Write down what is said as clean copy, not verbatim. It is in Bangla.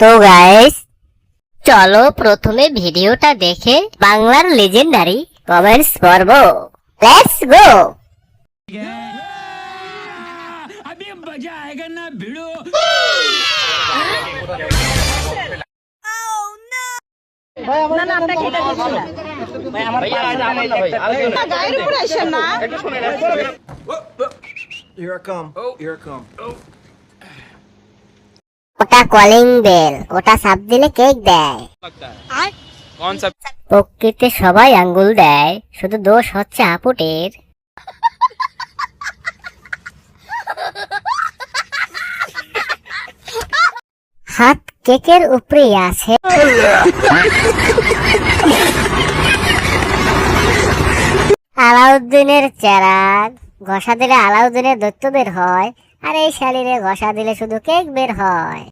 তো গাইস, চলো প্রথমে ভিডিওটা দেখে বাংলার লেজেন্ডারি কমেন্টস পড়ব। Let's go. अभी मजा आएगा ना भिड़ो। Here I come. Here I come. ওটা কলিং বেল, ওটা চাপ দিলে কেক দেয়। कौन सा? প্রকৃতিতে সবাই আঙ্গুল দেয়, শুধু দোষ হচ্ছে আপুটের। হাত কেকের উপরে আছে। আলাউদ্দিনের চেরাগ ঘষা দিলে আলাউদ্দিনের দৈত্য বের হয়, আর এই শালিরে ঘষা দিলে শুধু কেক বের হয়।